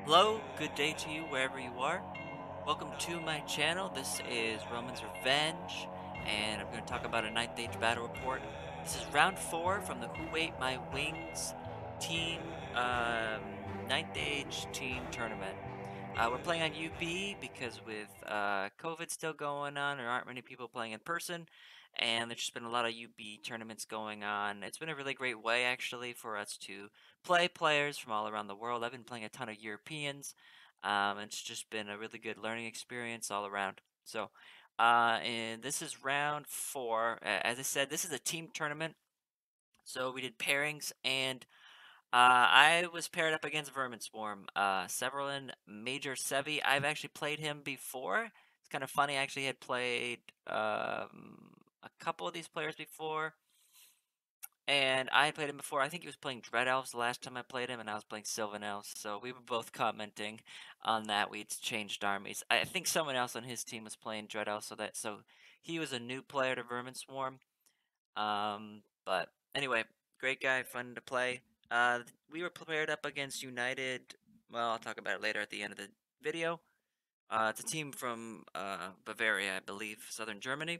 Hello, good day to you wherever you are. Welcome to my channel. This is Roman's Revenge, and I'm going to talk about a Ninth Age battle report. This is round 4 from the Who Ate My Wings team, Ninth Age team tournament. We're playing on UB because with COVID still going on, there aren't many people playing in person, and there's just been a lot of UB tournaments going on. It's been a really great way, actually, for us to play players from all around the world. I've been playing a ton of Europeans. It's just been a really good learning experience all around. So, and this is round 4. As I said, this is a team tournament. So we did pairings, and I was paired up against Vermin Swarm. Severlin Major Sevi. I've actually played him before. It's kind of funny. I actually had played a couple of these players before, and I had played him before. I think he was playing Dread Elves the last time I played him, and I was playing Sylvan Elves. So we were both commenting on that. We'd changed armies. I think someone else on his team was playing Dread Elves, so he was a new player to Vermin Swarm. But anyway, great guy, fun to play. We were paired up against United. Well, I'll talk about it later at the end of the video. It's a team from Bavaria, I believe, southern Germany.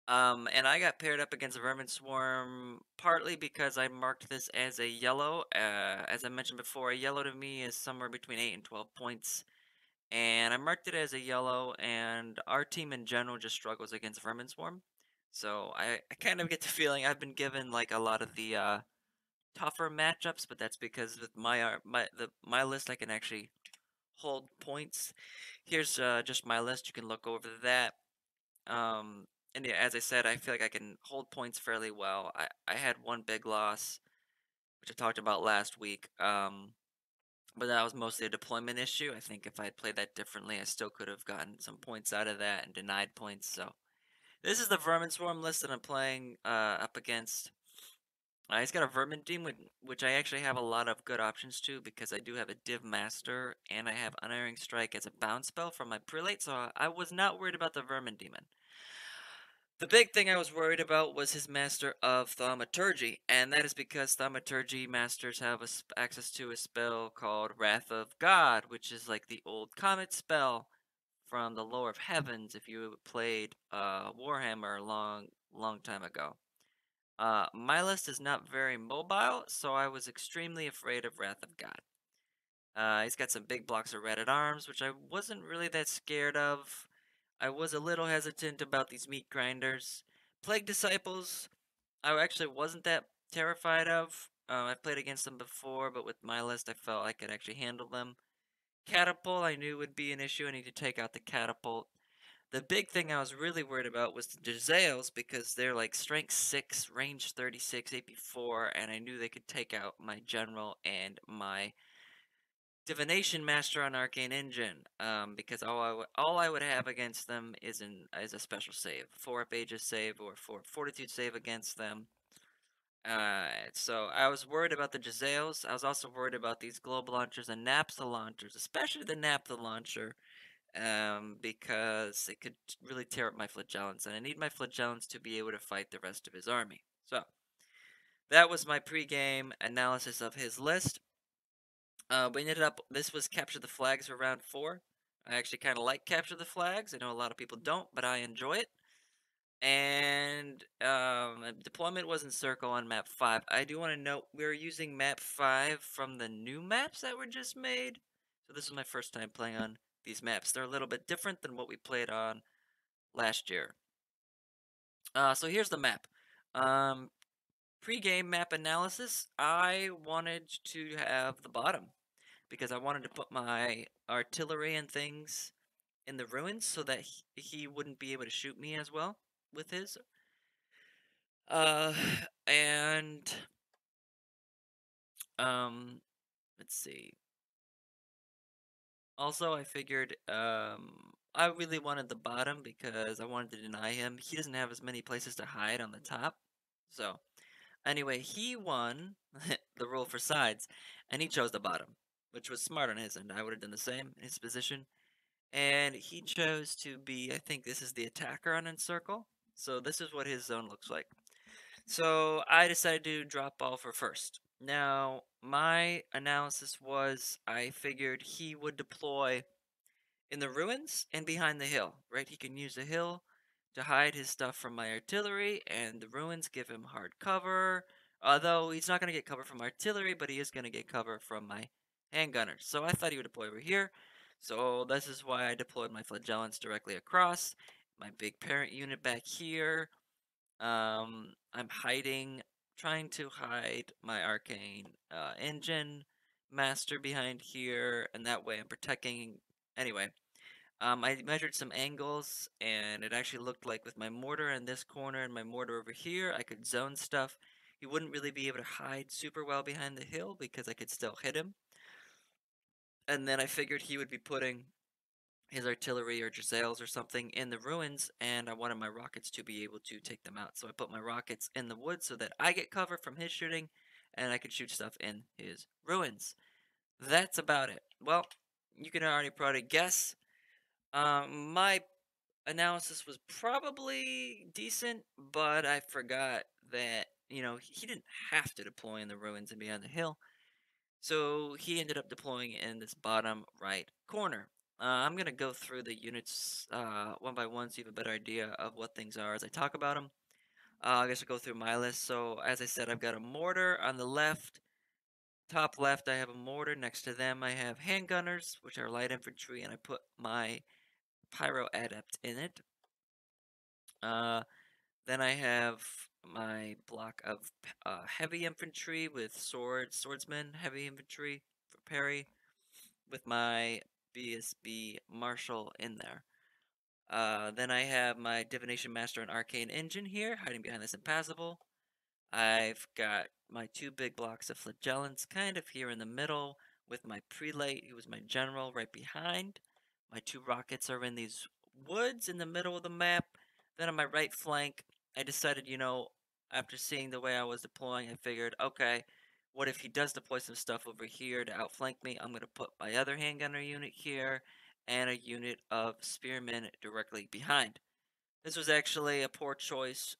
And I got paired up against the Vermin Swarm partly because I marked this as a yellow. As I mentioned before, a yellow to me is somewhere between 8 and 12 points. And I marked it as a yellow, and our team in general just struggles against Vermin Swarm. So I kind of get the feeling I've been given like a lot of the tougher matchups, but that's because with my list I can actually hold points. Here's just my list. You can look over that. Um, and yeah, as I said, I feel like I can hold points fairly well. I had one big loss, which I talked about last week. But that was mostly a deployment issue. I think if I had played that differently, I still could have gotten some points out of that and denied points. So this is the Vermin Swarm list that I'm playing up against. He's got a Vermin team, which I actually have a lot of good options to because I do have a Div Master and I have Unerring Strike as a bounce spell from my Prelate, so I was not worried about the Vermin Demon. The big thing I was worried about was his Master of Thaumaturgy, and that is because Thaumaturgy masters have access to a spell called Wrath of God, which is like the old comet spell from the Lore of Heavens if you played Warhammer a long time ago. My list is not very mobile, so I was extremely afraid of Wrath of God. He's got some big blocks of Red-at-Arms, which I wasn't really that scared of. I was a little hesitant about these meat grinders. Plague Disciples, I actually wasn't that terrified of. I've played against them before, but with my list, I felt I could actually handle them. Catapult, I knew would be an issue. I need to take out the Catapult. The big thing I was really worried about was the Jezzails because they're like strength 6, range 36, AP4, and I knew they could take out my general and my Divination Master on Arcane Engine, because all I would have against them is a special save, 4 Aegis save or 4 Fortitude save against them. So I was worried about the Jezzails. I was also worried about these Globe Launchers and Naphtha Launchers, especially the Naphtha Launcher, because it could really tear up my Flagellants, and I need my Flagellants to be able to fight the rest of his army. So that was my pre-game analysis of his list. We ended up, this was Capture the Flags for round 4. I actually kind of like Capture the Flags. I know a lot of people don't, but I enjoy it. And deployment was in Circle on map 5. I do want to note we're using map 5 from the new maps that were just made. So this is my first time playing on these maps. They're a little bit different than what we played on last year. So here's the map. Pre-game map analysis, I wanted to have the bottom because I wanted to put my artillery and things in the ruins so that he wouldn't be able to shoot me as well with his. Uh, and let's see. Also, I figured I really wanted the bottom because I wanted to deny him. He doesn't have as many places to hide on the top. So, anyway, he won the roll for sides, and he chose the bottom, which was smart on his end. I would have done the same in his position. And he chose to be, I think this is the attacker on Encircle. So this is what his zone looks like. So I decided to drop ball for first. Now, my analysis was I figured he would deploy in the ruins and behind the hill, right? He can use the hill to hide his stuff from my artillery, and the ruins give him hard cover. Although he's not going to get cover from artillery, but he is going to get cover from my handgunners. So I thought he would deploy over here. So this is why I deployed my flagellants directly across. My big parent unit back here. I'm hiding, trying to hide my arcane engine master behind here, and that way I'm protecting. Anyway, I measured some angles, and it actually looked like with my mortar in this corner and my mortar over here, I could zone stuff. He wouldn't really be able to hide super well behind the hill because I could still hit him. And then I figured he would be putting his artillery or Giselles or something in the ruins, and I wanted my rockets to be able to take them out. So I put my rockets in the woods so that I get cover from his shooting, and I could shoot stuff in his ruins. That's about it. Well, you can already probably guess. My analysis was probably decent, but I forgot that, he didn't have to deploy in the ruins and beyond the hill. So he ended up deploying in this bottom right corner. I'm going to go through the units one by one so you have a better idea of what things are as I talk about them. I guess I'll go through my list. So, as I said, I've got a mortar on the left. Top left, I have a mortar. Next to them, I have handgunners, which are light infantry, and I put my pyro adept in it. Then I have my block of heavy infantry with swordsmen, heavy infantry for parry, with my BSB Marshal in there. Then I have my Divination Master and Arcane Engine here, hiding behind this Impassable. I've got my two big blocks of Flagellants kind of here in the middle, with my Prelate, who was my General, right behind. My two rockets are in these woods in the middle of the map. Then on my right flank, I decided, after seeing the way I was deploying, I figured, okay, what if he does deploy some stuff over here to outflank me? I'm going to put my other handgunner unit here and a unit of spearmen directly behind. This was actually a poor choice.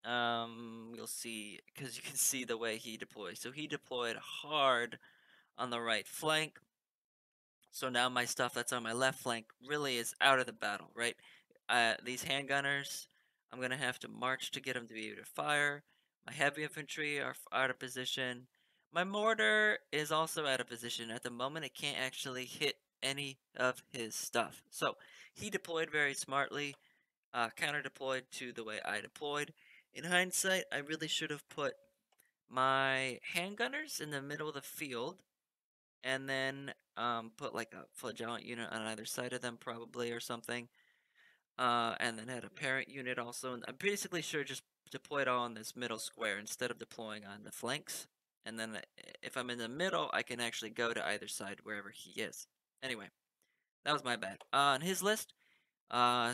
You'll see, because you can see the way he deploys. So he deployed hard on the right flank. So now my stuff that's on my left flank really is out of the battle, right? These handgunners, I'm going to have to march to get them to be able to fire. My heavy infantry are out of position. My mortar is also out of position. At the moment, it can't actually hit any of his stuff. So he deployed very smartly, counter deployed to the way I deployed. In hindsight, I really should have put my handgunners in the middle of the field and then put like a flagellant unit on either side of them probably or something. And then had a parent unit also. And I'm basically sure just deploy it all in this middle square instead of deploying on the flanks. And then if I'm in the middle, I can actually go to either side wherever he is. Anyway, that was my bad. On his list,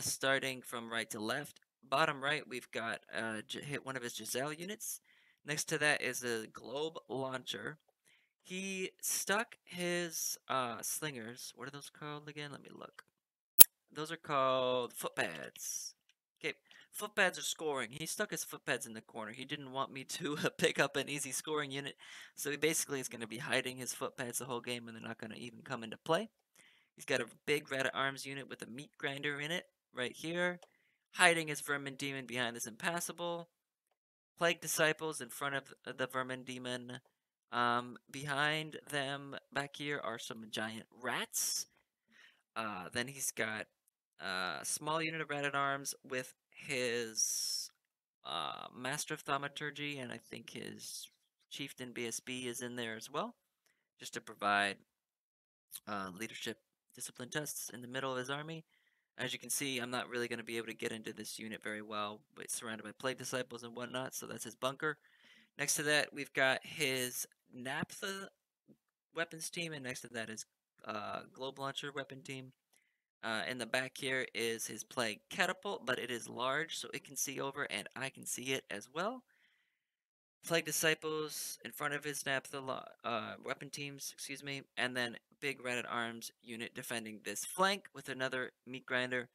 starting from right to left, bottom right, we've got hit one of his Giselle units. Next to that is a globe launcher. He stuck his slingers. What are those called again? Let me look. Those are called footpads. Okay, footpads are scoring. He stuck his footpads in the corner. He didn't want me to pick up an easy scoring unit, so he basically is going to be hiding his footpads the whole game, and they're not going to even come into play. He's got a big rat at arms unit with a meat grinder in it, right here, hiding his vermin demon behind this impassable. Plague disciples in front of the vermin demon. Behind them back here are some giant rats. Then he's got a small unit of rat-at-arms with his Master of Thaumaturgy, and I think his Chieftain BSB is in there as well, just to provide leadership discipline tests in the middle of his army. As you can see, I'm not really going to be able to get into this unit very well, but it's surrounded by Plague Disciples and whatnot, so that's his bunker. Next to that, we've got his Naphtha weapons team, and next to that is Globe Launcher weapon team. In the back here is his Plague Catapult, but it is large, so it can see over, and I can see it as well. Plague Disciples in front of his Naphtha weapon teams, excuse me, and then big Rat at Arms unit defending this flank with another Meat Grinder,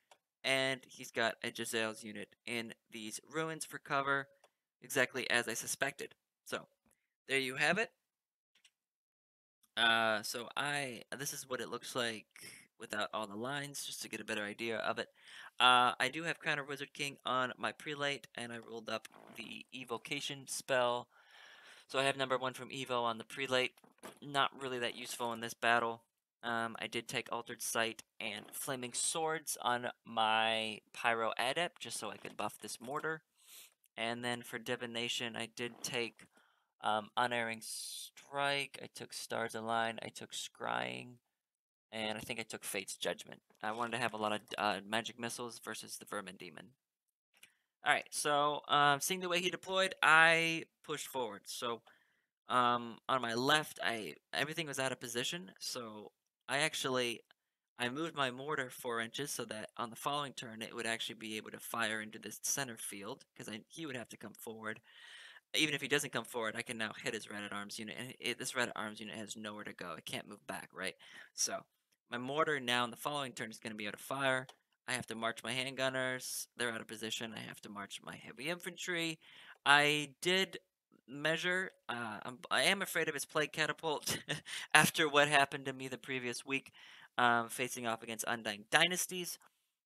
and he's got a Giselles unit in these ruins for cover, exactly as I suspected. So, there you have it. This is what it looks like without all the lines, just to get a better idea of it. I do have Crown of Wizard King on my prelate, and I rolled up the evocation spell. So I have number 1 from Evo on the prelate. Not really that useful in this battle. I did take Altered Sight and Flaming Swords on my Pyro Adept, just so I could buff this mortar. And then for Divination, I did take Unerring Strike, I took Stars Align, I took Scrying, and I think I took Fate's Judgment. I wanted to have a lot of magic missiles versus the Vermin Demon. Alright, so seeing the way he deployed, I pushed forward. So on my left, everything was out of position, so I moved my mortar 4 inches so that on the following turn it would actually be able to fire into this center field because he would have to come forward. Even if he doesn't come forward, I can now hit his Red at Arms unit, and this Red at Arms unit has nowhere to go. It can't move back, right? So my mortar now in the following turn is going to be able to fire. I have to march my handgunners. They're out of position. I have to march my heavy infantry. I did measure. I am afraid of his plague catapult after what happened to me the previous week, facing off against Undying Dynasties.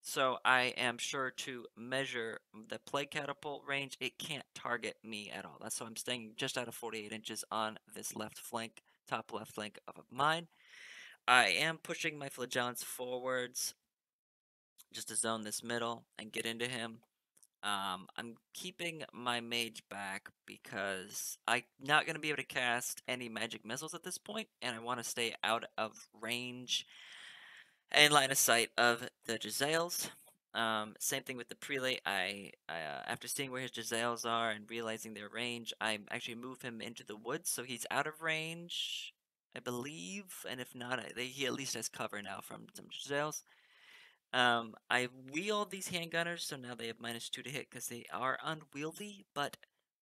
So I am sure to measure the plague catapult range. It can't target me at all. That's so I'm staying just out of 48 inches on this left flank, top left flank of mine. I am pushing my flagellants forwards just to zone this middle and get into him. I'm keeping my mage back because I'm not going to be able to cast any magic missiles at this point, and I want to stay out of range and line of sight of the Giselles. Same thing with the prelate. After seeing where his Giselles are and realizing their range, I actually move him into the woods so he's out of range, I believe. And if not, he at least has cover now from some Giselles. I wheel these handgunners, so now they have -2 to hit because they are unwieldy. But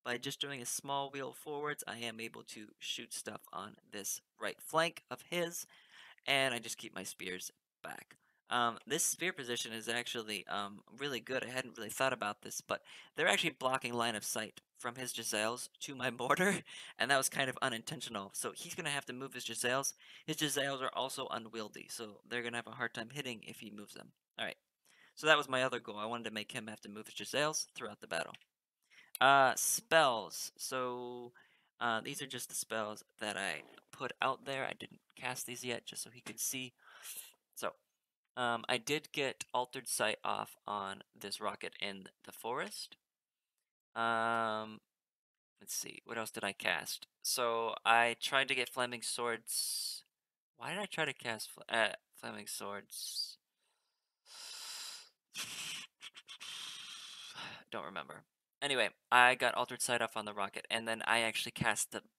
by just doing a small wheel forwards, I am able to shoot stuff on this right flank of his, and I just keep my spears back. This spear position is actually really good. I hadn't really thought about this, but they're actually blocking line of sight from his Giselles to my mortar, and that was kind of unintentional. So he's going to have to move his Giselles. His Giselles are also unwieldy, so they're going to have a hard time hitting if he moves them. Alright, so that was my other goal. I wanted to make him have to move his Giselles throughout the battle. Spells. So, these are just the spells that I put out there. I didn't cast these yet, just so he could see. So, I did get Altered Sight off on this rocket in the forest. Let's see, what else did I cast? So, I tried to get Flaming Swords. Why did I try to cast Flaming Swords? Don't remember. Anyway, I got Altered Sight off on the rocket, and then I actually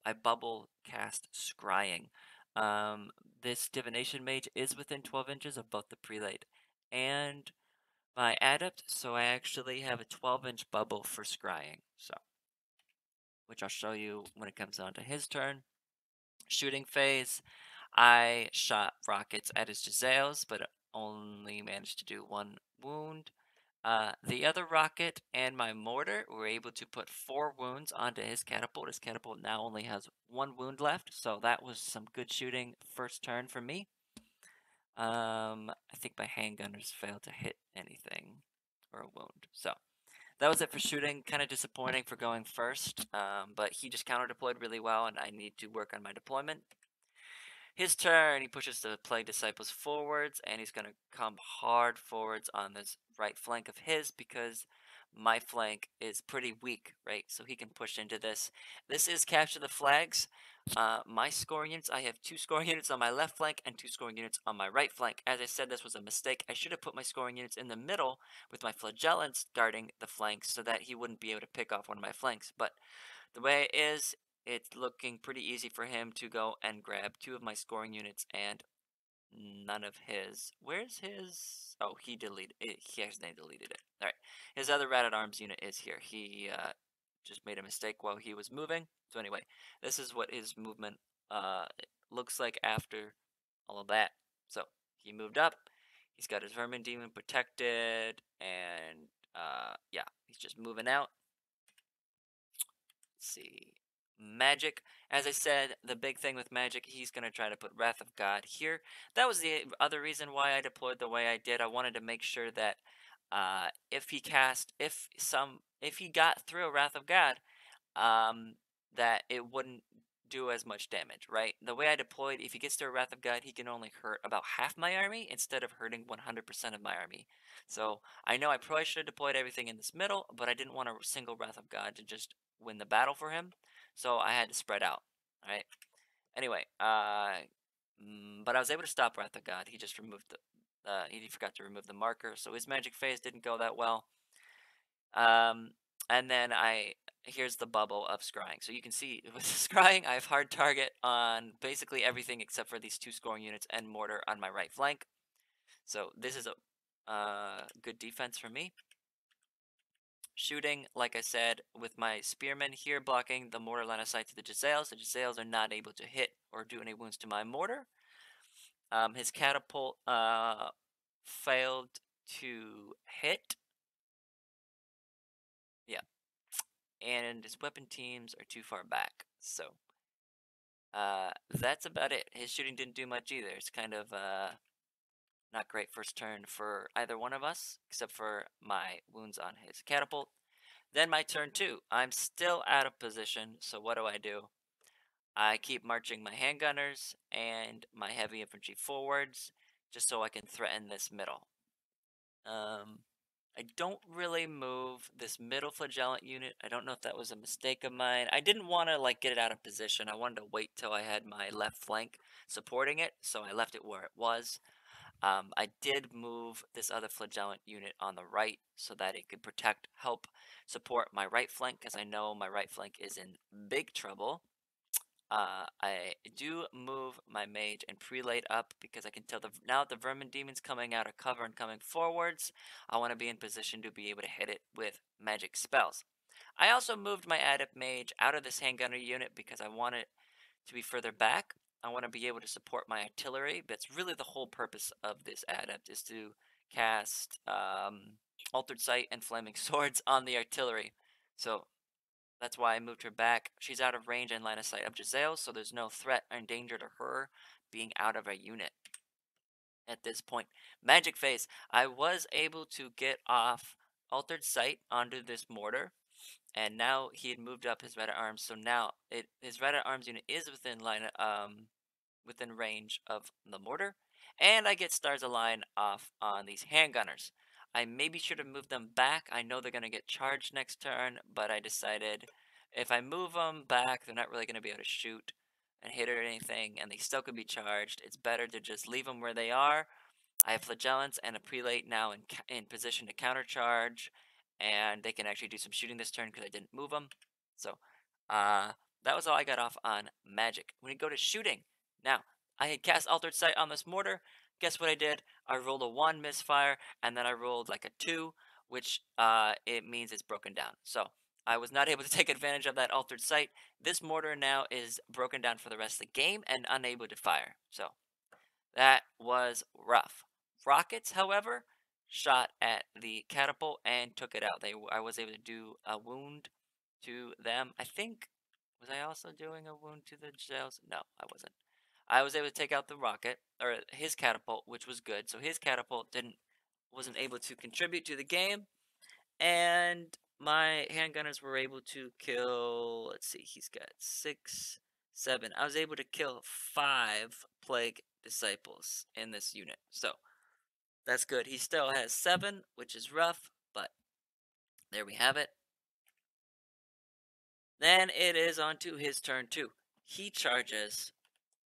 I bubble cast Scrying. Um, this Divination Mage is within 12 inches of both the Prelate and my Adept, so I actually have a 12-inch bubble for Scrying, so, which I'll show you when it comes on to his turn. Shooting phase, I shot rockets at his Giselles, but only managed to do 1 wound. The other rocket and my mortar were able to put 4 wounds onto his catapult. His catapult now only has 1 wound left, so that was some good shooting first turn for me. I think my handgunners failed to hit anything or a wound. So that was it for shooting. Kind of disappointing for going first, but he just counter deployed really well, and I need to work on my deployment. His turn, he pushes the Plague Disciples forwards, and he's going to come hard forwards on this right flank of his because my flank is pretty weak, right? So he can push into this. This is Capture the Flags. My scoring units, I have 2 scoring units on my left flank and 2 scoring units on my right flank. As I said, this was a mistake. I should have put my scoring units in the middle with my flagellants guarding the flanks so that he wouldn't be able to pick off one of my flanks. But the way it is, it's looking pretty easy for him to go and grab 2 of my scoring units and none of his. Where's his? Oh, he deleted it. He accidentally deleted it. All right. His other Rat at Arms unit is here. He just made a mistake while he was moving. So anyway, this is what his movement looks like after all of that. So he moved up. He's got his Vermin Demon protected, and yeah, he's just moving out. Let's see. Magic. As I said, the big thing with Magic, he's going to try to put Wrath of God here. That was the other reason why I deployed the way I did. I wanted to make sure that if he got through Wrath of God, um, that it wouldn't do as much damage, right? The way I deployed, if he gets to a Wrath of God, he can only hurt about half my army instead of hurting 100% of my army. So I know I probably should have deployed everything in this middle, but I didn't want a single Wrath of God to just win the battle for him. So I had to spread out, right? Anyway, but I was able to stop Wrath of God. He just removed he forgot to remove the marker, so his magic phase didn't go that well. Um, and then here's the bubble of scrying. So you can see with scrying, I have hard target on basically everything except for these two scoring units and mortar on my right flank. So this is a good defense for me. Shooting, like I said, with my spearmen here blocking the mortar line of sight to the Jezzails. The Jezzails are not able to hit or do any wounds to my mortar. His catapult failed to hit. Yeah, and his weapon teams are too far back. So that's about it. His shooting didn't do much either. It's kind of not great first turn for either one of us, except for my wounds on his catapult. Then my turn two. I'm still out of position, so what do? I keep marching my handgunners and my heavy infantry forwards, just so I can threaten this middle. I don't really move this middle flagellant unit. I don't know if that was a mistake of mine. I didn't want to like get it out of position. I wanted to wait till I had my left flank supporting it, so I left it where it was. I did move this other flagellant unit on the right so that it could help support my right flank, because I know my right flank is in big trouble. I do move my mage and prelate up because I can tell now the vermin demon's coming out of cover and coming forwards. I want to be in position to be able to hit it with magic spells. I also moved my adept mage out of this handgunner unit because I want it to be further back. I want to be able to support my artillery. That's really the whole purpose of this adept, is to cast Altered Sight and Flaming Swords on the artillery. So that's why I moved her back. She's out of range and line of sight of Giselle, so there's no threat or danger to her being out of a unit at this point. Magic Phase. I was able to get off Altered Sight onto this mortar, and now he had moved up his Red Arms, so now his Red Arms unit is within range of the mortar, and I get Stars Align off on these handgunners. I maybe should have moved them back. I know they're going to get charged next turn, but I decided if I move them back, they're not really going to be able to shoot and hit or anything, and they still could be charged. It's better to just leave them where they are. I have Flagellants and a Prelate now in position to countercharge, and they can actually do some shooting this turn because I didn't move them. So, uh, that was all I got off on Magic. When we go to shooting, now, I had cast Altered Sight on this mortar. Guess what I did? I rolled a 1 misfire, and then I rolled like a 2, which it means it's broken down. So I was not able to take advantage of that Altered Sight. This mortar now is broken down for the rest of the game and unable to fire. So that was rough. Rockets, however, shot at the catapult and took it out. I was able to do a wound to them. I think, was I also doing a wound to the jails? No, I wasn't. I was able to take out the rocket or his catapult, which was good. So his catapult wasn't able to contribute to the game, and my handgunners were able to kill. Let's see, he's got 6, 7. I was able to kill 5 plague disciples in this unit, so that's good. He still has 7, which is rough, but there we have it. Then it is on to his turn 2. He charges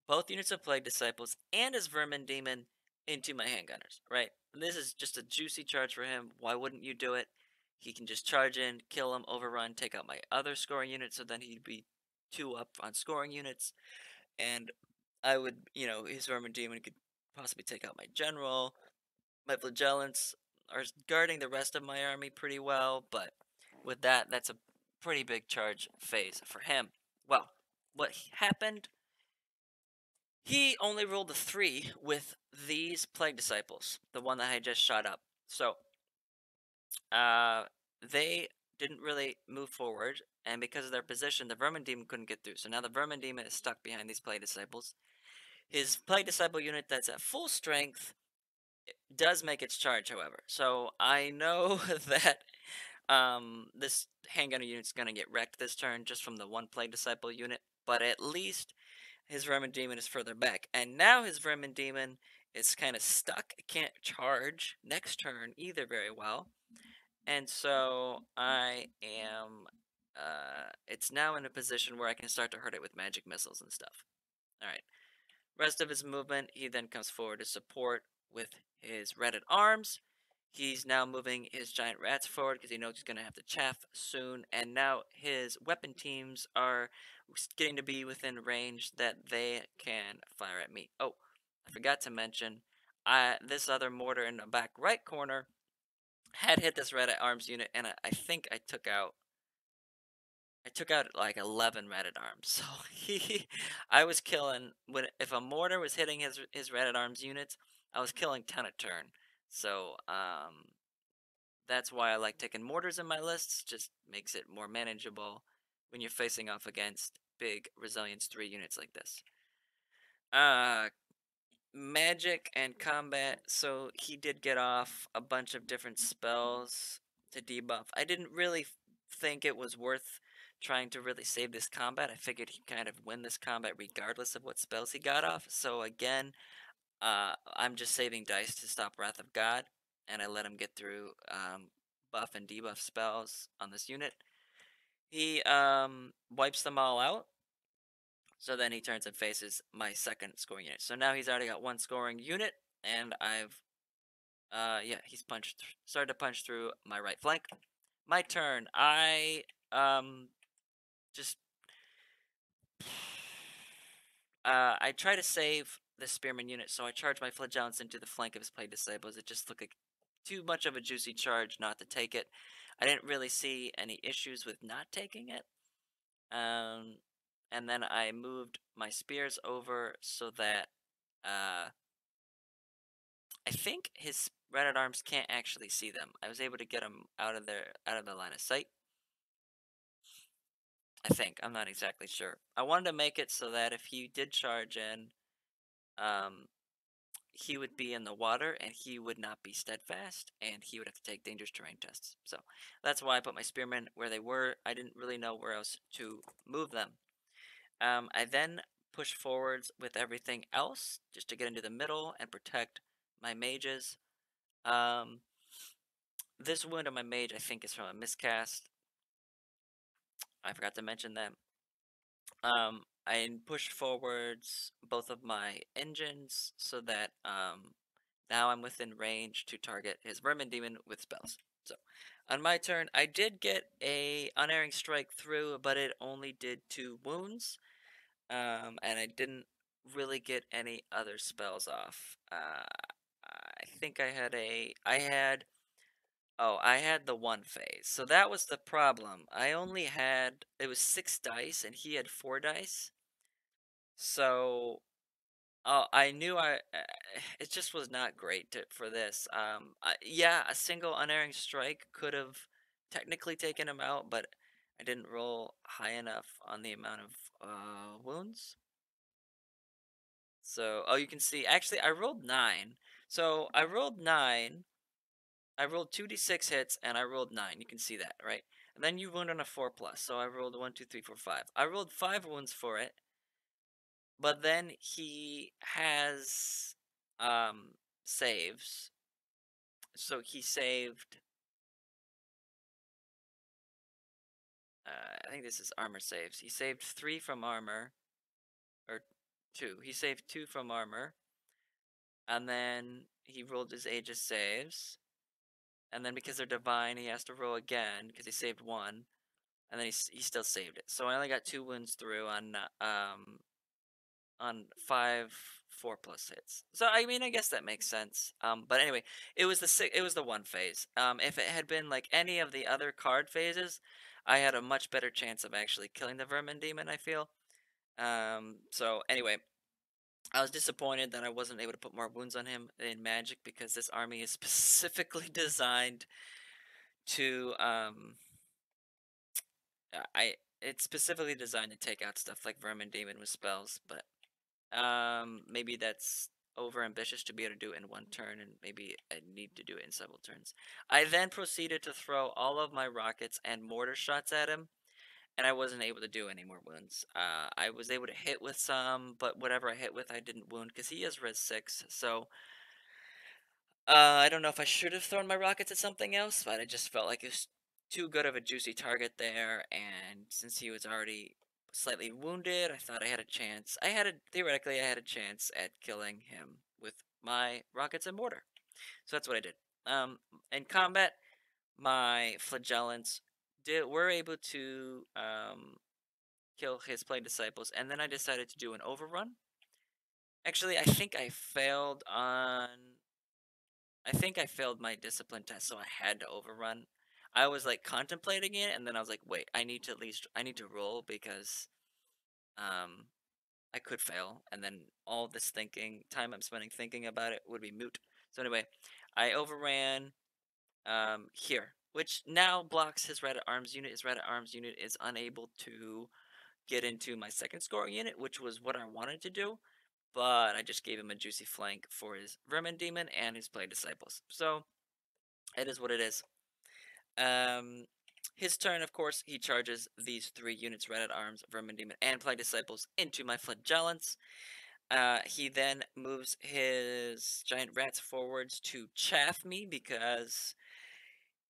both units of Plague Disciples and his Vermin Demon into my handgunners, right? And this is just a juicy charge for him. Why wouldn't you do it? He can just charge in, kill him, overrun, take out my other scoring unit, so then he'd be 2 up on scoring units, and I would, his Vermin Demon could possibly take out my general. My Flagellants are guarding the rest of my army pretty well, but with that, that's a pretty big charge phase for him. Well, what happened, he only rolled a 3 with these Plague Disciples, the one that I just shot up. So, they didn't really move forward, and because of their position, the Vermin Demon couldn't get through. So now the Vermin Demon is stuck behind these Plague Disciples. His Plague Disciple unit that's at full strength does make its charge, however. So I know that this handgunner unit's gonna get wrecked this turn just from the one Plague Disciple unit, but at least his Vermin Demon is further back. And now his Vermin Demon is kind of stuck. It can't charge next turn either very well. And so I am it's now in a position where I can start to hurt it with magic missiles and stuff. Alright. Rest of his movement, he then comes forward to support with his Red Arms. He's now moving his giant rats forward because he knows he's going to have to chaff soon. And now his weapon teams are getting to be within range that they can fire at me. Oh, I forgot to mention, this other mortar in the back right corner had hit this Red Arms unit, and I think I took out like 11 Red Arms. So I was killing when if a mortar was hitting his Red Arms units, I was killing 10 a turn. So that's why I like taking mortars in my lists. Just makes it more manageable when you're facing off against big Resilience 3 units like this. Uh, Magic and combat. So he did get off a bunch of different spells to debuff. I didn't really think it was worth trying to really save this combat. I figured he'd kind of win this combat regardless of what spells he got off. So again, I'm just saving dice to stop Wrath of God, and I let him get through buff and debuff spells on this unit. He wipes them all out, so then he turns and faces my second scoring unit. So now he's already got one scoring unit, and I've yeah, he's started to punch through my right flank. My turn. I just I try to save the spearman unit, so I charge my flagellants into the flank of his Plague Disciples. It just looked like too much of a juicy charge not to take it. I didn't really see any issues with not taking it. Um, and then I moved my spears over so that I think his Red Arms can't actually see them. I was able to get them out of the line of sight. I think I'm not exactly sure. I wanted to make it so that if he did charge in, um, he would be in the water and he would not be steadfast and he would have to take dangerous terrain tests. So that's why I put my spearmen where they were. I didn't really know where else to move them. I then push forwards with everything else just to get into the middle and protect my mages. Um, this wound on my mage I think is from a miscast. I forgot to mention that. I pushed forwards both of my engines so that now I'm within range to target his Vermin Demon with spells. So, on my turn, I did get a unerring strike through, but it only did 2 wounds, and I didn't really get any other spells off. I think I had the one phase, so that was the problem. I only had it was 6 dice, and he had 4 dice. So I knew it just was not great for this. Yeah, a single unerring strike could have technically taken him out, but I didn't roll high enough on the amount of wounds. So, oh, you can see, actually, I rolled 9. So I rolled 9. I rolled 2d6 hits, and I rolled 9. You can see that, right? And then you wound on a 4 plus. So I rolled 1, 2, 3, 4, 5. I rolled 5 wounds for it. But then he has saves. So he saved I think this is armor saves. He saved 3 from armor or 2. He saved 2 from armor. And then he rolled his Aegis saves. And then because they're divine, he has to roll again because he saved 1. And then he still saved it. So I only got 2 wounds through on 5 4 plus hits. So I mean, I guess that makes sense. But anyway, it was the one phase. If it had been like any of the other card phases, I had a much better chance of actually killing the Vermin Demon, I feel. So anyway, I was disappointed that I wasn't able to put more wounds on him in Magic because this army is specifically designed to I it's specifically designed to take out stuff like Vermin Demon with spells, but maybe that's over ambitious to be able to do it in one turn, and maybe I need to do it in several turns. I then proceeded to throw all of my rockets and mortar shots at him, and I wasn't able to do any more wounds. I was able to hit with some, but whatever I hit with, I didn't wound because he is res 6. So I don't know if I should have thrown my rockets at something else, but I just felt like it was too good of a juicy target there, and since he was already slightly wounded, I thought I had a chance. Theoretically, I had a chance at killing him with my rockets and mortar. So that's what I did. Um, in combat, my flagellants were able to kill his play disciples, and then I decided to do an overrun. Actually, I think I failed my discipline test, so I had to overrun. I was like contemplating it, and then I was like, wait, I need to roll because um I could fail, and then all this time I'm spending thinking about it would be moot. So anyway, I overran here, which now blocks his red at arms unit. His red at arms unit is unable to get into my second scoring unit, which was what I wanted to do. But I just gave him a juicy flank for his Vermin Demon and his Play Disciples. So it is what it is. Um, his turn, of course, he charges these 3 units, Red at Arms, Vermin Demon, and Plague Disciples into my Flagellants. He then moves his Giant Rats forwards to chaff me because,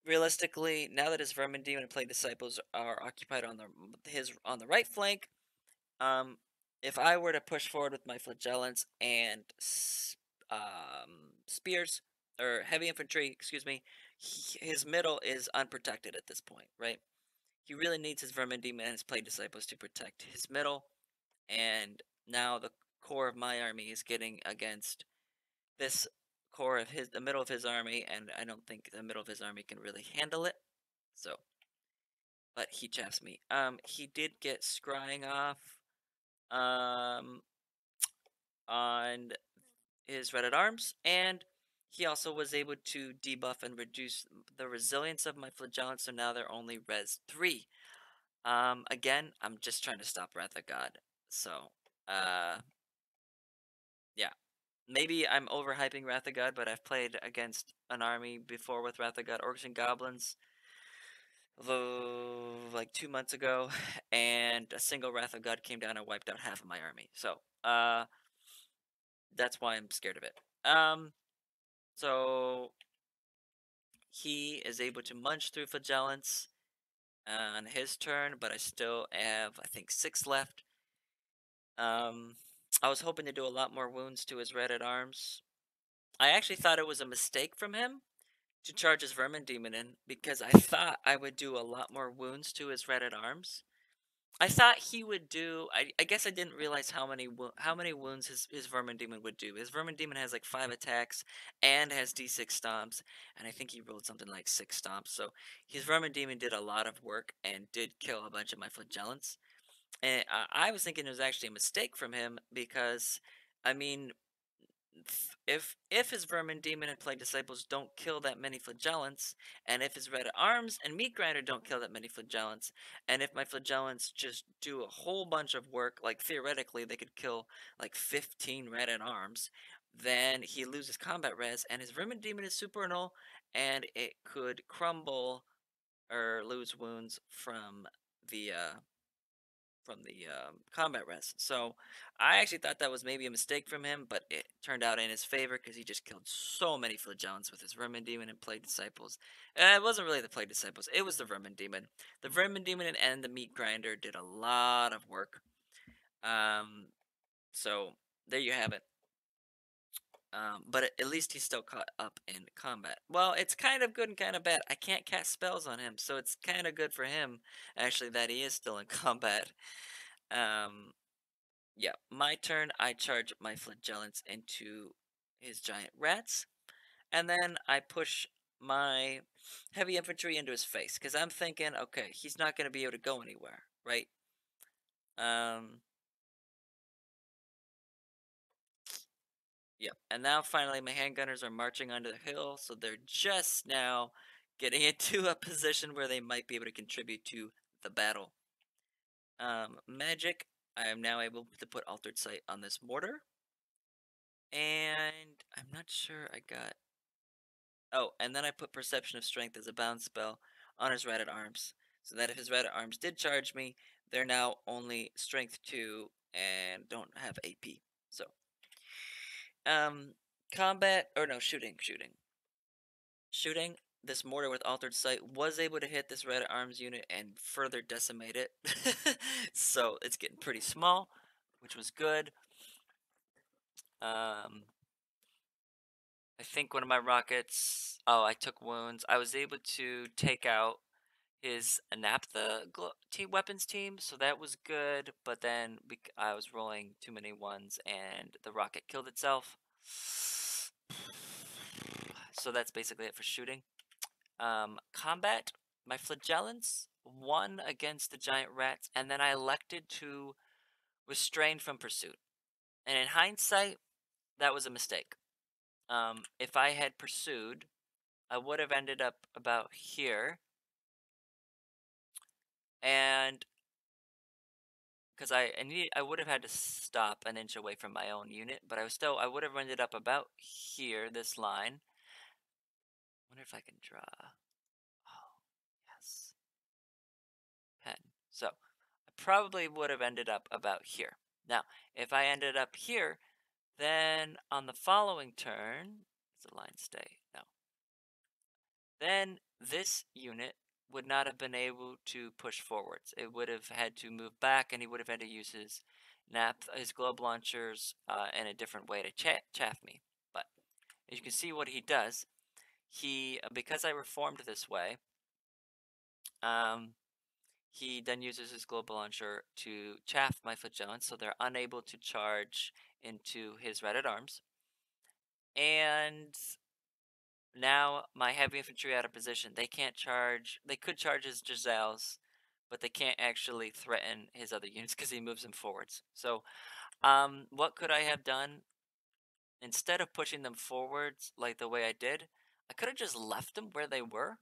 realistically, now that his Vermin Demon and Plague Disciples are occupied on the right flank, um, if I were to push forward with my Flagellants and spears or heavy infantry, excuse me, his middle is unprotected at this point, right? He really needs his Vermin Demon and his Plague Disciples to protect his middle, and now the core of my army is getting against this the middle of his army, and I don't think the middle of his army can really handle it. So, but he chaps me. He did get scrying off. Um, on his Red at Arms, and he also was able to debuff and reduce the resilience of my Flagellants, so now they're only res 3. Again, I'm just trying to stop Wrath of God. So, uh, yeah. Maybe I'm overhyping Wrath of God, but I've played against an army before with Wrath of God, Orcs and Goblins, like 2 months ago, and a single Wrath of God came down and wiped out half of my army. So, that's why I'm scared of it. So he is able to munch through Flagellants on his turn, but I still have, I think, 6 left. I was hoping to do a lot more wounds to his Red at Arms. I actually thought it was a mistake from him to charge his Vermin Demon in because I thought I would do a lot more wounds to his Red at Arms. I thought he would do. I guess I didn't realize how many wounds his Vermin Demon would do. His Vermin Demon has like 5 attacks and has D6 stomps, and I think he rolled something like 6 stomps. So his Vermin Demon did a lot of work and did kill a bunch of my Flagellants. And I was thinking it was actually a mistake from him because, I mean, if his Vermin Demon and Plague Disciples don't kill that many Flagellants, and if his Red Arms and Meat Grinder don't kill that many Flagellants, and if my Flagellants just do a whole bunch of work, like theoretically they could kill like 15 Red Arms, then he loses combat res, and his Vermin Demon is super null, and it could crumble or lose wounds the combat rest. So I actually thought that was maybe a mistake from him, but it turned out in his favor because he just killed so many Flagellants with his Vermin Demon and Plague Disciples. It wasn't really the Plague Disciples, it was the Vermin Demon. The Vermin Demon and the Meat Grinder did a lot of work. So there you have it. But at least he's still caught up in combat. Well, it's kind of good and kind of bad. I can't cast spells on him, so it's kind of good for him, actually, that he is still in combat. Um, Yeah, my turn. I charge my Flagellants into his giant rats, and then I push my heavy infantry into his face because I'm thinking, okay, he's not going to be able to go anywhere, right? Um, yeah, and now finally my handgunners are marching onto the hill, so they're just now getting into a position where they might be able to contribute to the battle. Magic, I am now able to put Altered Sight on this mortar. And I'm not sure I got... Oh, and then I put Perception of Strength as a bound spell on his Rat at Arms. So that if his Rat at Arms did charge me, they're now only Strength 2 and don't have AP. So, um, combat, or no, shooting. Shooting, this mortar with Altered Sight was able to hit this Rat at Arms unit and further decimate it. So it's getting pretty small, which was good. Um, I think one of my rockets... Oh, I took wounds. I was able to take out his Anaptha team weapons team, so that was good. But then I was rolling too many ones, and the rocket killed itself. So that's basically it for shooting. Combat, my flagellants won against the giant rats, and then I elected to restrain from pursuit. And in hindsight, that was a mistake. If I had pursued, I would have ended up about here. And because I would have had to stop an inch away from my own unit, but I would have ended up about here, this line. Wonder if I can draw. Oh, yes. Pen. So I probably would have ended up about here. Now, if I ended up here, then on the following turn, does the line stay? No. Then this unit would not have been able to push forwards. It would have had to move back, and he would have had to use his globe launchers in a different way to chaff me. But as you can see, what he does, because I reformed this way, he then uses his global launcher to chaff my flagellants, so they're unable to charge into his Rat at Arms. And now my heavy infantry out of position. They can't charge. They could charge his Giselles, but they can't actually threaten his other units because he moves them forwards. So, what could I have done? Instead of pushing them forwards like the way I did, I could have just left them where they were,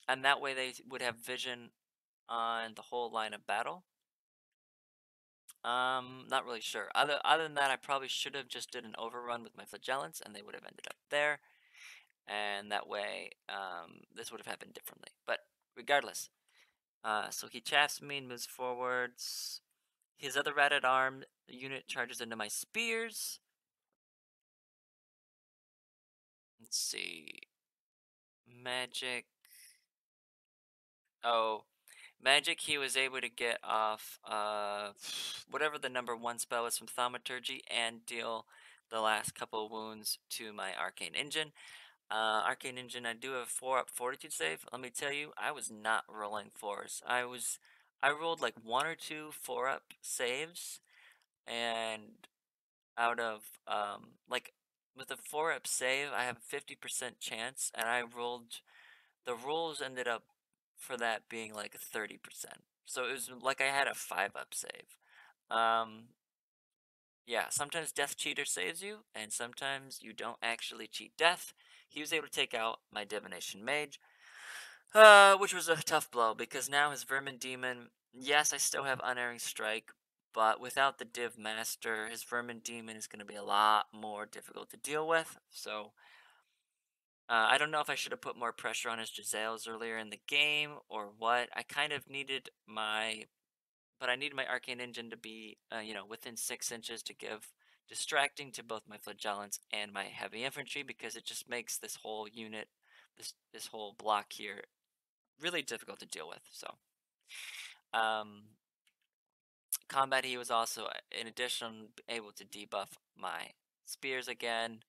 and that way they would have vision on the whole line of battle. Not really sure. Other than that, I probably should have just did an overrun with my flagellants, and they would have ended up there. And that way, this would have happened differently. But regardless, so he chaffs me and moves forwards. His other Rat at Arm unit charges into my spears. Let's see. Magic. Oh, magic. He was able to get off whatever the number 1 spell is from Thaumaturgy and deal the last couple wounds to my Arcane Engine. Arcane Engine, I do have 4-up Fortitude save. Let me tell you, I was not rolling 4s. I rolled like 1 or 2 4-up saves, and out of, like, with a 4-up save, I have a 50% chance, and the rolls ended up for that being like 30%. So it was like I had a 5-up save. Yeah, sometimes Death Cheater saves you, and sometimes you don't actually cheat death. He was able to take out my Divination Mage, which was a tough blow, because now his Vermin Demon, yes, I still have Unerring Strike, but without the Div Master, his Vermin Demon is going to be a lot more difficult to deal with, so... I don't know if I should have put more pressure on his Giselles earlier in the game, or what. I kind of needed my... But I needed my Arcane Engine to be, within 6 inches to give distracting to both my Flagellants and my Heavy Infantry, because it just makes this whole unit, this whole block here, really difficult to deal with. So, um, combat, he was also, in addition, able to debuff my spears again.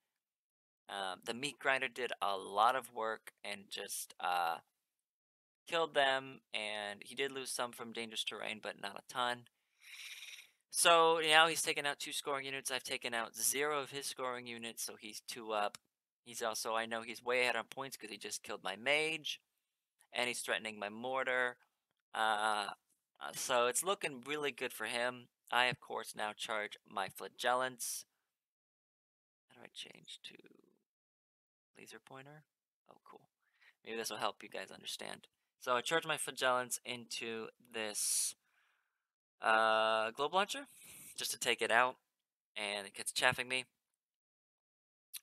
The Meat Grinder did a lot of work and just killed them, and he did lose some from dangerous terrain, but not a ton. So now he's taken out 2 scoring units. I've taken out 0 of his scoring units, so he's 2 up. He's also, I know he's way ahead on points because he just killed my mage, and he's threatening my mortar. So it's looking really good for him. I, of course, now charge my flagellants. How do I change to laser pointer? Oh, cool. Maybe this will help you guys understand. So I charge my flagellants into this globe launcher just to take it out, and it gets chaffing me.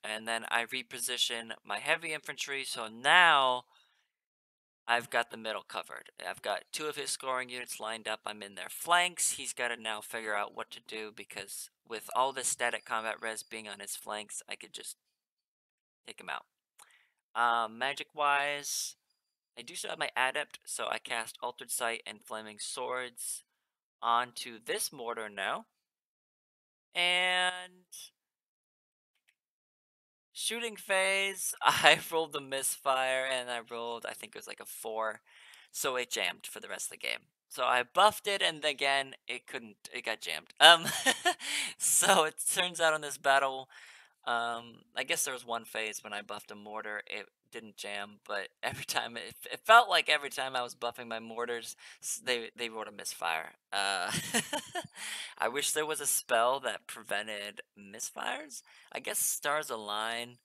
And then I reposition my heavy infantry, so now I've got the middle covered. I've got two of his scoring units lined up. I'm in their flanks. He's got to now figure out what to do because with all this static combat res being on his flanks, I could just take him out. Magic wise, I do still have my adept, so I cast Altered Sight and Flaming Swords onto this mortar now. And shooting phase, I rolled a misfire and I rolled, I think it was like a 4. So it jammed for the rest of the game. So I buffed it and again it got jammed. So it turns out in this battle, I guess there was one phase when I buffed a mortar, it didn't jam, but every time it felt like every time I was buffing my mortars, they rolled a misfire. I wish there was a spell that prevented misfires. I guess Stars Align.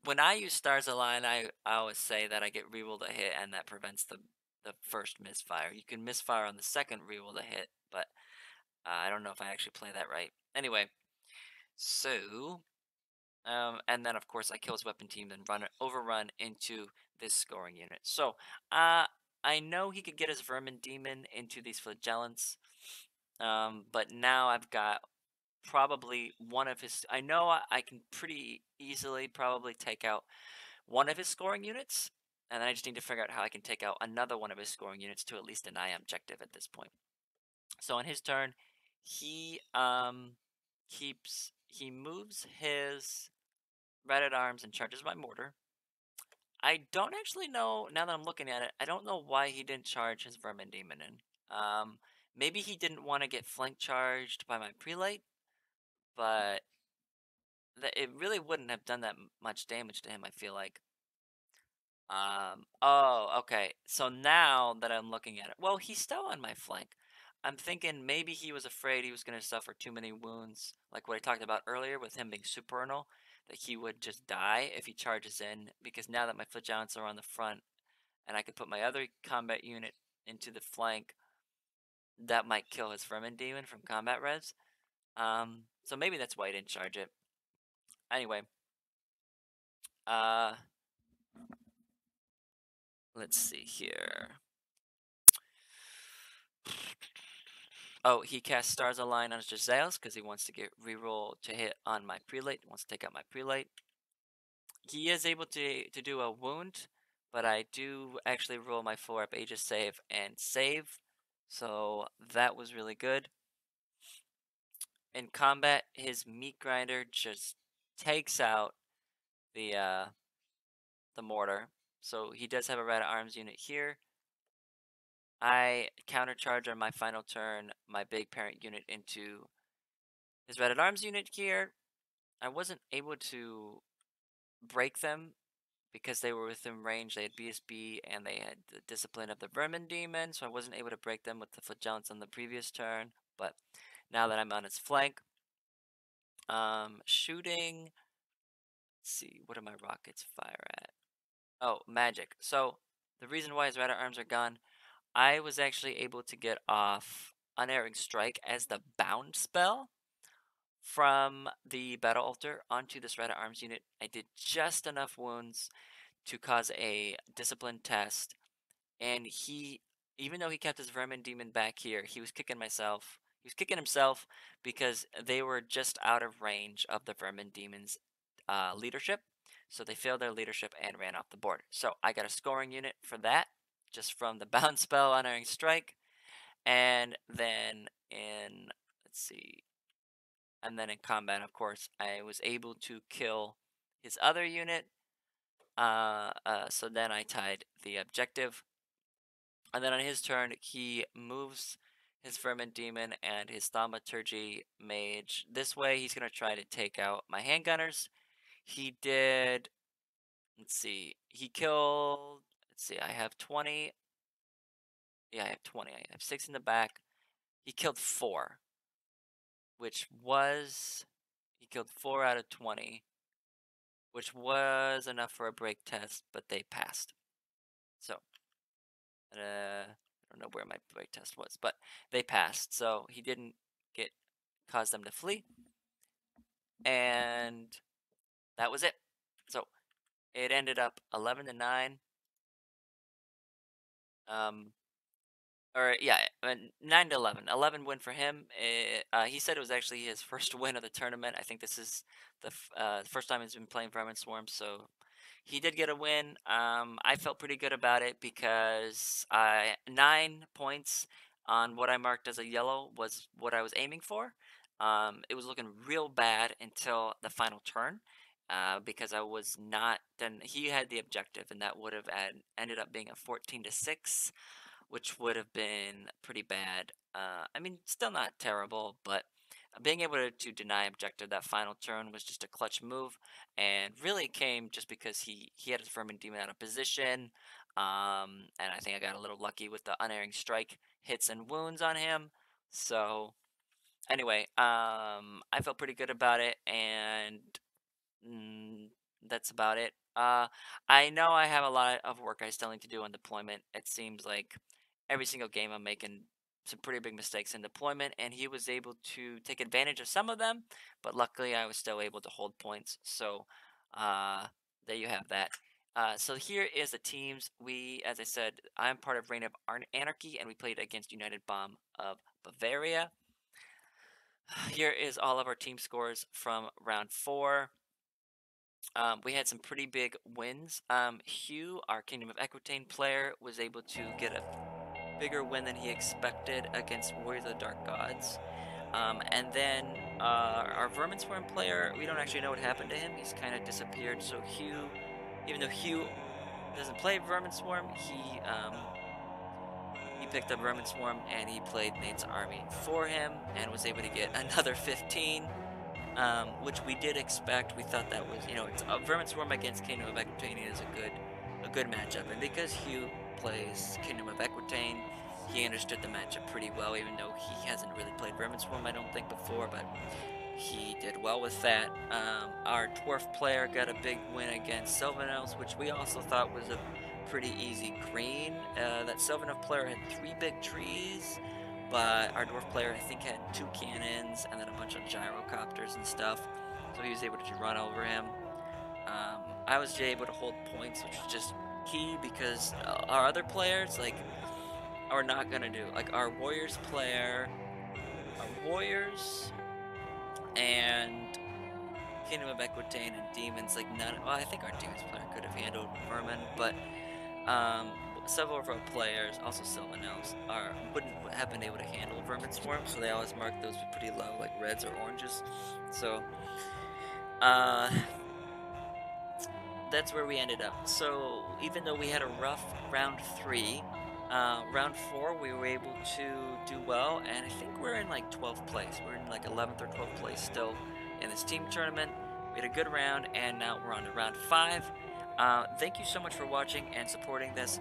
When I use Stars Align, I always say that I get reroll to hit, and that prevents the first misfire. You can misfire on the second reroll to hit, but I don't know if I actually play that right. Anyway, so and then of course I kill his weapon team, then overrun into this scoring unit. So I know he could get his Vermin Demon into these Flagellants, but now I've got probably one of his. I know I can pretty easily probably take out one of his scoring units, and I just need to figure out how I can take out another one of his scoring units to at least deny objective at this point. So on his turn, he he moves his Red Arms and charges my mortar. I don't actually know, now that I'm looking at it, I don't know why he didn't charge his Vermin Demon in. Maybe he didn't want to get flank charged by my Prelate, but it really wouldn't have done that much damage to him, I feel like. Oh, okay. So now that I'm looking at it, well, he's still on my flank. I'm thinking maybe he was afraid he was going to suffer too many wounds, like what I talked about earlier with him being supernal, that he would just die if he charges in. Because now that my foot giants are on the front, and I could put my other combat unit into the flank, that might kill his Vermin Demon from combat res. So maybe that's why he didn't charge it. Anyway, uh, let's see here. Oh, he casts Stars Align on Giselles because he wants to get reroll to hit on my Prelate. He wants to take out my Prelate. He is able to do a wound, but I do actually roll my 4-up Aegis save and save. So that was really good. In combat, his Meat Grinder just takes out the mortar. So he does have a Red Arms unit here. I countercharge on my final turn my big parent unit into his Red Arms unit here. I wasn't able to break them because they were within range. They had BSB and they had the Discipline of the Vermin Demon, so I wasn't able to break them with the Flagellants on the previous turn. But now that I'm on its flank, shooting. Let's see, what do my rockets fire at? Oh, magic. So the reason why his Red Arms are gone, I was actually able to get off Unerring Strike as the bound spell from the battle altar onto this Red Arms unit. I did just enough wounds to cause a discipline test, and he, even though he kept his Vermin Demon back here, he was kicking myself. He was kicking himself because they were just out of range of the Vermin Demon's leadership. So they failed their leadership and ran off the board. So I got a scoring unit for that, just from the bound spell Unerring Strike. And then let's see, and then in combat, of course, I was able to kill his other unit. So then I tied the objective. And then on his turn, he moves his Vermin Demon and his Thaumaturgy Mage this way. He's going to try to take out my handgunners. He did, let's see, he killed, let's see, I have 20. Yeah, I have 20. I have 6 in the back. He killed 4, which was, he killed 4 out of 20, which was enough for a break test, but they passed. So I don't know where my break test was, but they passed, so he didn't get cause them to flee, and that was it. So it ended up 11-9. Um, or yeah, 9-11. 11 win for him. He said it was actually his first win of the tournament. I think this is the first time he's been playing Vermin Swarm, so he did get a win. I felt pretty good about it because 9 points on what I marked as a yellow was what I was aiming for. It was looking real bad until the final turn. Because I was not, then he had the objective, and that would have ended up being a 14-6, which would have been pretty bad. I mean, still not terrible, but being able to deny objective that final turn was just a clutch move, and really came just because he had his Vermin Demon out of position, and I think I got a little lucky with the unerring strike hits and wounds on him. So anyway, I felt pretty good about it, and Mm, that's about it. I know I have a lot of work I still need to do on deployment. It seems like every single game I'm making some pretty big mistakes in deployment, and he was able to take advantage of some of them, but luckily I was still able to hold points. So uh, there you have that. So here is the teams. As I said, I'm part of Reign of Anarchy, and we played against United Bomb of Bavaria. Here is all of our team scores from round 4. We had some pretty big wins. Hugh, our Kingdom of Equitaine player, was able to get a bigger win than he expected against Warriors of the Dark Gods. And then our Vermin Swarm player, we don't actually know what happened to him. He's kind of disappeared. So Hugh, even though Hugh doesn't play Vermin Swarm, he picked up Vermin Swarm and he played Nate's army for him and was able to get another 15, which we did expect. We thought that was, it's Vermin Swarm against Kingdom of Equitaine is a good matchup, and because Hugh plays Kingdom of Equitaine, he understood the matchup pretty well, even though he hasn't really played Vermin Swarm, I don't think, before, but he did well with that. Our Dwarf player got a big win against Sylvan Elves, which we also thought was a pretty easy green. That Sylvan Elf player had 3 big trees, but our Dwarf player, I think, had 2 cannons and then a bunch of gyrocopters and stuff, so he was able to just run over him. I was able to hold points, which was just key because our other players, like, are not gonna do. Like, our Warriors and Kingdom of Equitaine and Demons, like, none. Well, I think our Demons player could have handled Vermin, but um, several of our players, also Sylvan Elves, wouldn't have been able to handle Vermin Swarm, so they always mark those pretty low, like reds or oranges. So, uh, that's where we ended up. So even though we had a rough round 3, round 4 we were able to do well, and I think we're in like 12th place. We're in like 11th or 12th place still in this team tournament. We had a good round, and now we're on to round 5. Thank you so much for watching and supporting this.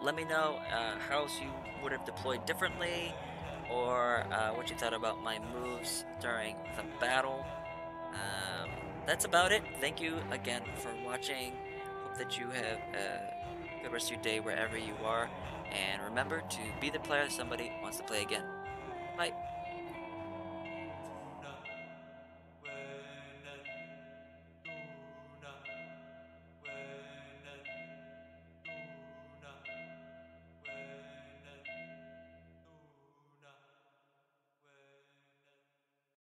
Let me know how else you would have deployed differently, or what you thought about my moves during the battle. Um, that's about it. Thank you again for watching. Hope that you have a good rest of your day wherever you are. And remember to be the player somebody wants to play again.